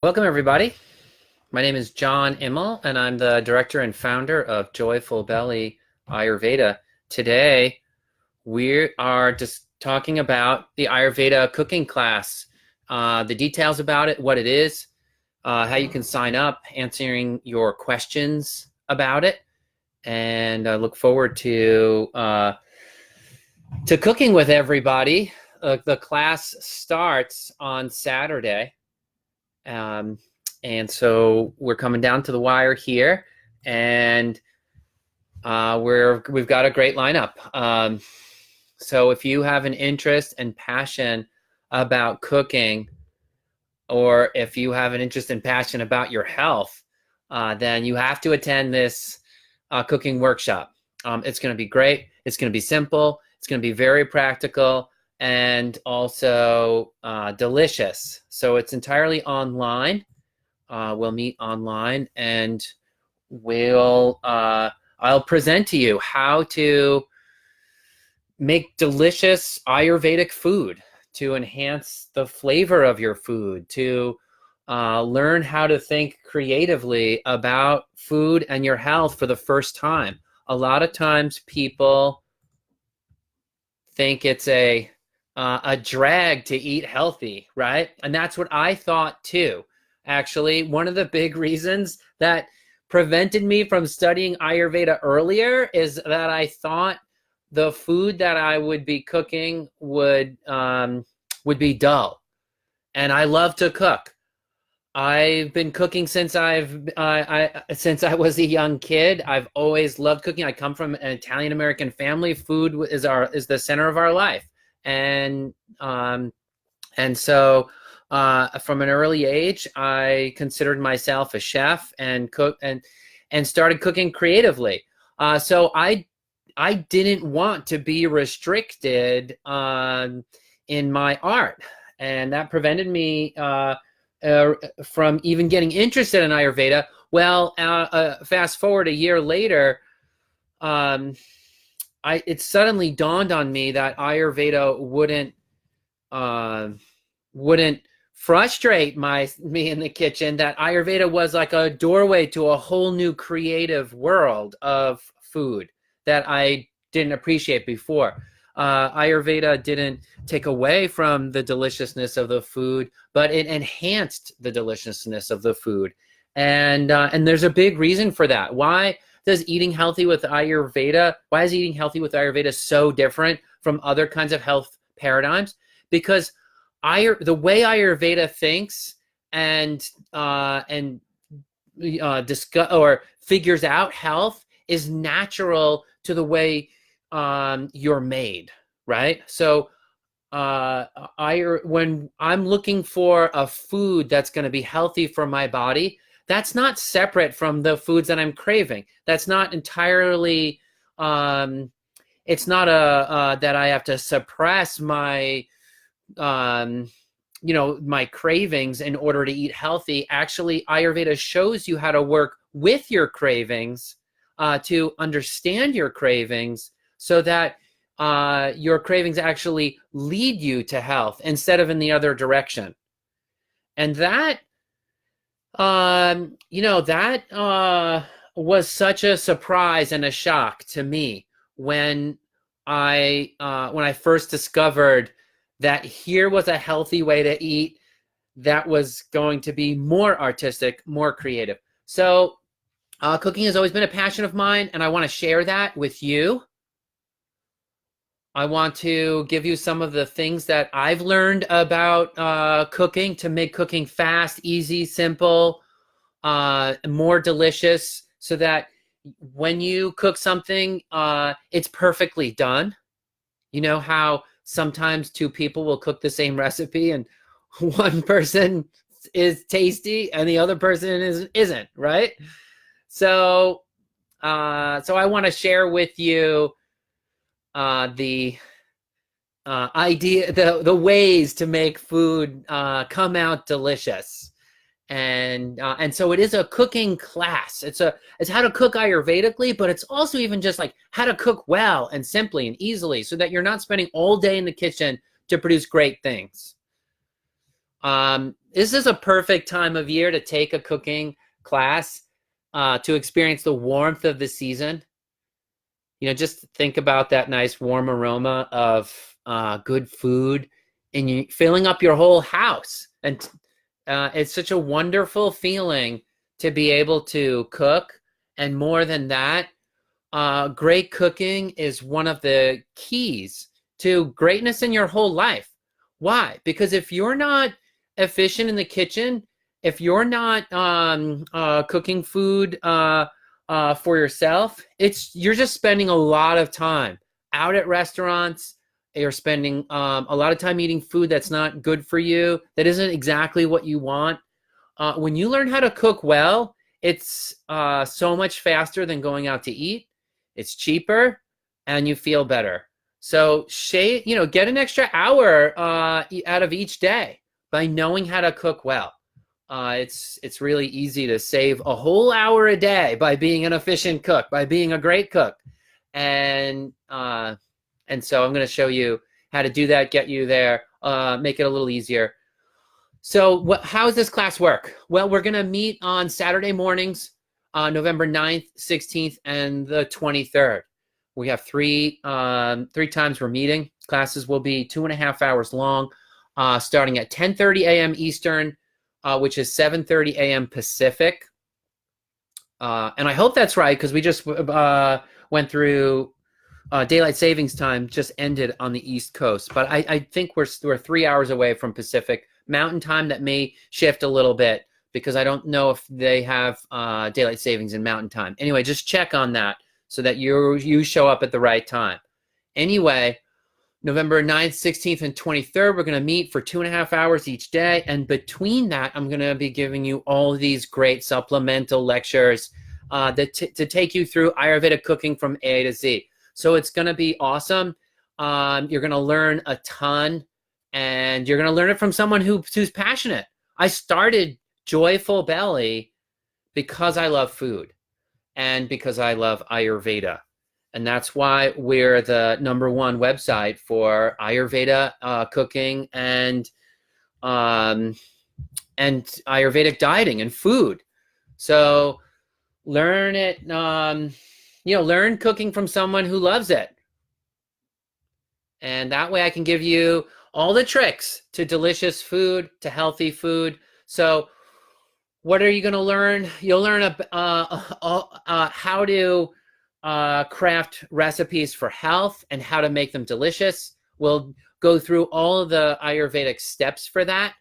Welcome, everybody. My name is John Immel, and I'm the director and founder of Joyful Belly Ayurveda. Today, we are just talking about the Ayurveda cooking class, the details about it, what it is, how you can sign up, answering your questions about it, and I look forward to cooking with everybody. The class starts on Saturday. Um, and so we're coming down to the wire here, and we've got a great lineup. So if you have an interest and passion about cooking, or if you have an interest and passion about your health, then you have to attend this cooking workshop. It's going to be great. It's going to be simple. It's going to be very practical and also delicious. So it's entirely online. We'll meet online, and I'll present to you how to make delicious Ayurvedic food to enhance the flavor of your food, to learn how to think creatively about food and your health for the first time. A lot of times people think it's a drag to eat healthy, right? And that's what I thought too. Actually, one of the big reasons that prevented me from studying Ayurveda earlier is that I thought the food that I would be cooking would be dull. And I love to cook. I've been cooking since since I was a young kid. I've always loved cooking. I come from an Italian American family. Food is the center of our life, and so from an early age, I considered myself a chef and started cooking creatively. So I didn't want to be restricted in my art, and that prevented me from even getting interested in Ayurveda. Well, fast forward a year later, it suddenly dawned on me that Ayurveda wouldn't frustrate me in the kitchen. That Ayurveda was like a doorway to a whole new creative world of food that I didn't appreciate before. Ayurveda didn't take away from the deliciousness of the food, but it enhanced the deliciousness of the food. And there's a big reason for that. Why is eating healthy with Ayurveda so different from other kinds of health paradigms? Because the way Ayurveda thinks and discuss or figures out health is natural to the way you're made, right? So when I'm looking for a food that's going to be healthy for my body, that's not separate from the foods that I'm craving. That's not entirely, it's not that I have to suppress my, my cravings in order to eat healthy. Actually, Ayurveda shows you how to work with your cravings, to understand your cravings, so that your cravings actually lead you to health instead of in the other direction. And that, was such a surprise and a shock to me when I first discovered that here was a healthy way to eat that was going to be more artistic, more creative. So cooking has always been a passion of mine, and I want to share that with you. I want to give you some of the things that I've learned about cooking to make cooking fast, easy, simple, more delicious, so that when you cook something, it's perfectly done. You know how sometimes two people will cook the same recipe and one person is tasty and the other person isn't, right? So I want to share with you the idea, the ways to make food come out delicious, and so it is a cooking class. It's how to cook Ayurvedically, but it's also even just like how to cook well and simply and easily, so that you're not spending all day in the kitchen to produce great things. this is a perfect time of year to take a cooking class, to experience the warmth of the season. Just think about that nice warm aroma of good food and you filling up your whole house. And it's such a wonderful feeling to be able to cook. And more than that, great cooking is one of the keys to greatness in your whole life. Why? Because if you're not efficient in the kitchen, if you're not cooking food for yourself, you're just spending a lot of time out at restaurants. You're spending a lot of time eating food that's not good for you, that isn't exactly what you want. When you learn how to cook well, it's so much faster than going out to eat. It's cheaper, and you feel better. So get an extra hour out of each day by knowing how to cook well. It's really easy to save a whole hour a day by being an efficient cook, by being a great cook. And so I'm going to show you how to do that, get you there, make it a little easier. So how does this class work? Well, we're going to meet on Saturday mornings, November 9th, 16th, and the 23rd. We have three times we're meeting. Classes will be 2.5 hours long, starting at 10:30 a.m. Eastern, which is 7:30 a.m. Pacific. And I hope that's right, because we just went through daylight savings time, just ended on the East Coast. But I think we're 3 hours away from Pacific Mountain Time. That may shift a little bit, because I don't know if they have daylight savings in Mountain Time. Anyway, just check on that so that you show up at the right time. Anyway, November 9th, 16th, and 23rd, we're going to meet for 2.5 hours each day. And between that, I'm going to be giving you all these great supplemental lectures to take you through Ayurvedic cooking from A to Z. So it's going to be awesome. You're going to learn a ton, and you're going to learn it from someone who's passionate. I started Joyful Belly because I love food and because I love Ayurveda. And that's why we're the #1 website for Ayurveda cooking and Ayurvedic dieting and food. So learn it, learn cooking from someone who loves it. And that way I can give you all the tricks to delicious food, to healthy food. So what are you going to learn? You'll learn how to craft recipes for health and how to make them delicious. We'll go through all of the Ayurvedic steps for that.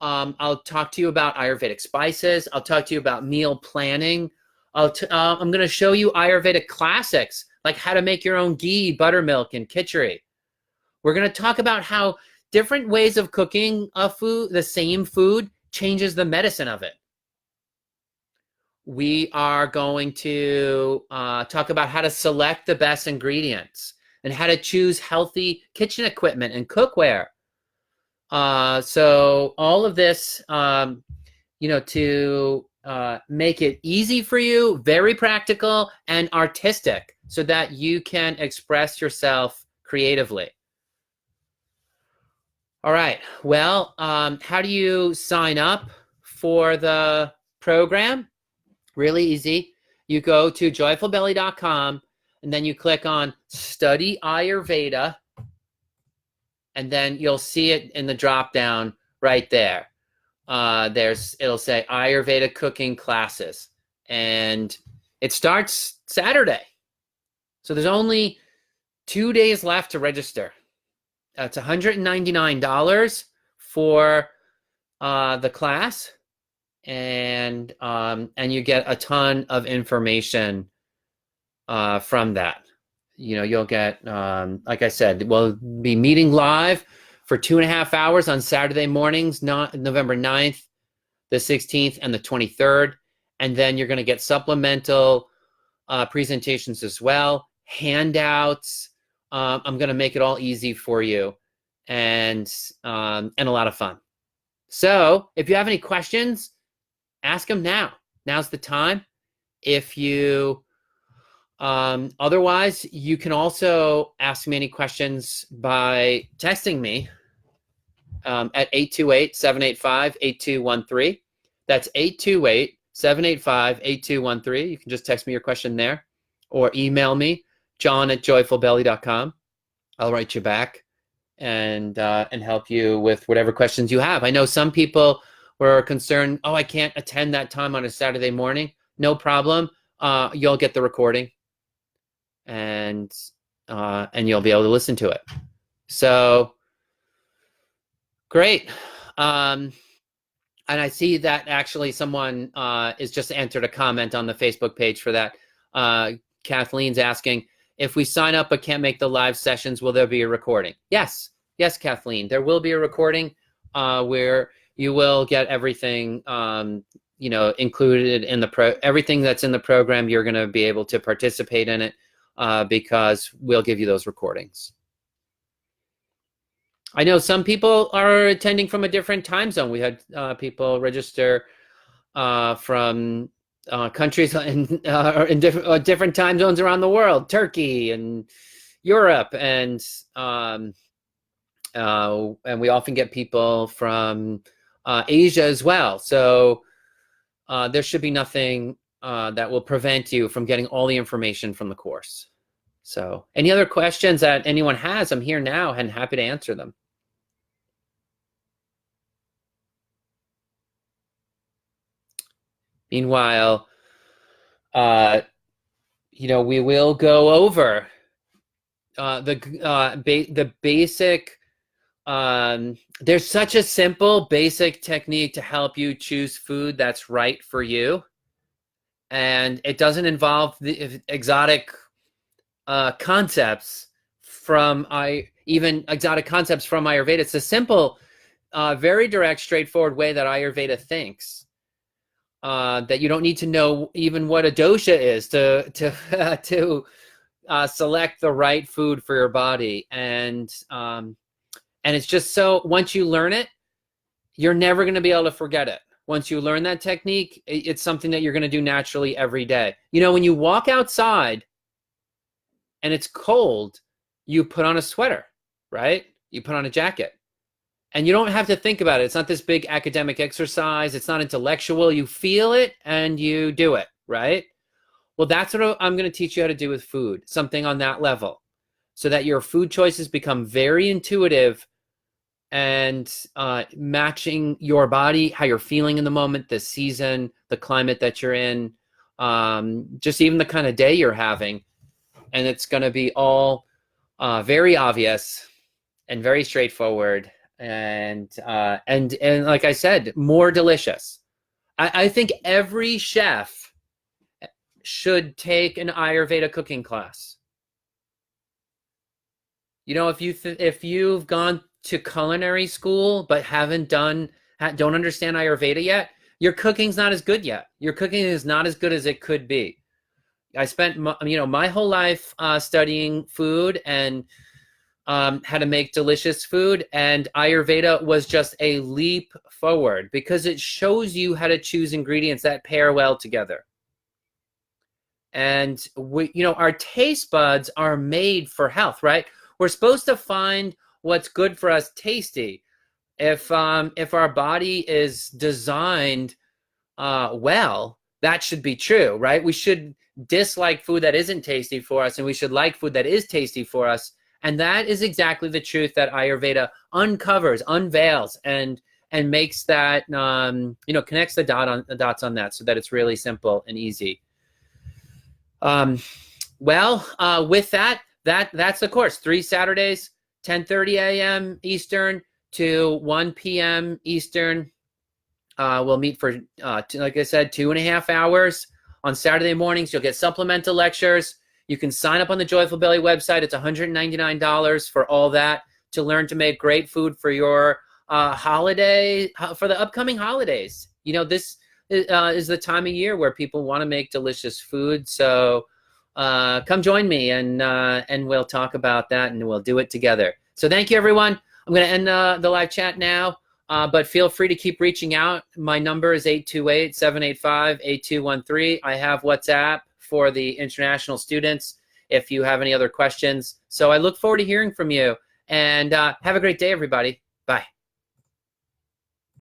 I'll talk to you about Ayurvedic spices. I'll talk to you about meal planning. I'm going to show you Ayurvedic classics, like how to make your own ghee, buttermilk, and khichdi. We're going to talk about how different ways of cooking the same food, changes the medicine of it. We are going to talk about how to select the best ingredients and how to choose healthy kitchen equipment and cookware. So all of this, to make it easy for you, very practical and artistic, so that you can express yourself creatively. All right. Well, how do you sign up for the program? Really easy. You go to joyfulbelly.com, and then you click on Study Ayurveda, and then you'll see it in the drop down right there. It'll say Ayurveda cooking classes, and it starts Saturday. So there's only 2 days left to register. It's $199 for the class, and you get a ton of information from that. You'll get, like I said, we'll be meeting live for 2.5 hours on Saturday mornings, November 9th, the 16th, and the 23rd. And then you're going to get supplemental presentations as well, handouts. I'm going to make it all easy for you, and a lot of fun. So if you have any questions, ask them now. Now's the time. If you otherwise, you can also ask me any questions by texting me at 828-785-8213. That's 828-785-8213. You can just text me your question there or email me, john@joyfulbelly.com. I'll write you back and help you with whatever questions you have. I know some people were concerned, oh, I can't attend that time on a Saturday morning. No problem. You'll get the recording and you'll be able to listen to it. So great. And I see that actually someone is just entered a comment on the Facebook page for that. Kathleen's asking, if we sign up but can't make the live sessions, will there be a recording? Yes, Kathleen, there will be a recording where you will get everything, included in everything that's in the program. You're going to be able to participate in it because we'll give you those recordings. I know some people are attending from a different time zone. We had people register from countries in different time zones around the world, Turkey and Europe, and we often get people from Asia as well. So there should be nothing that will prevent you from getting all the information from the course. So any other questions that anyone has, I'm here now and happy to answer them. Meanwhile, we will go over the basic. There's such a simple basic technique to help you choose food that's right for you, and it doesn't involve the exotic concepts from Ayurveda. It's a simple, very direct, straightforward way that Ayurveda thinks. That you don't need to know even what a dosha is to select the right food for your body, and it's just so once you learn it, you're never going to be able to forget it. Once you learn that technique, it's something that you're going to do naturally every day. When you walk outside and it's cold, you put on a sweater, right? You put on a jacket. And you don't have to think about it. It's not this big academic exercise. It's not intellectual. You feel it and you do it, right? Well, that's what I'm going to teach you how to do with food, something on that level, so that your food choices become very intuitive and matching your body, how you're feeling in the moment, the season, the climate that you're in, just even the kind of day you're having. And it's going to be all very obvious and very straightforward. And like I said, more delicious. I think every chef should take an Ayurveda cooking class. If you've gone to culinary school but don't understand Ayurveda yet, your cooking's not as good yet. Your cooking is not as good as it could be. I spent my whole life studying food and how to make delicious food, and Ayurveda was just a leap forward because it shows you how to choose ingredients that pair well together. And our taste buds are made for health, right? We're supposed to find what's good for us tasty. If our body is designed well, that should be true, right? We should dislike food that isn't tasty for us, and we should like food that is tasty for us. And that is exactly the truth that Ayurveda uncovers, unveils, and makes that, connects the dots on that so that it's really simple and easy. With that's the course. 3 Saturdays, 10:30 a.m. Eastern to 1 p.m. Eastern. We'll meet for, like I said, 2.5 hours. On Saturday mornings, you'll get supplemental lectures. You can sign up on the Joyful Belly website. It's $199 for all that to learn to make great food for your for the upcoming holidays. This is the time of year where people want to make delicious food. So come join me and we'll talk about that and we'll do it together. So thank you, everyone. I'm going to end the live chat now, but feel free to keep reaching out. My number is 828-785-8213. I have WhatsApp for the international students if you have any other questions. So I look forward to hearing from you, and have a great day, everybody. Bye.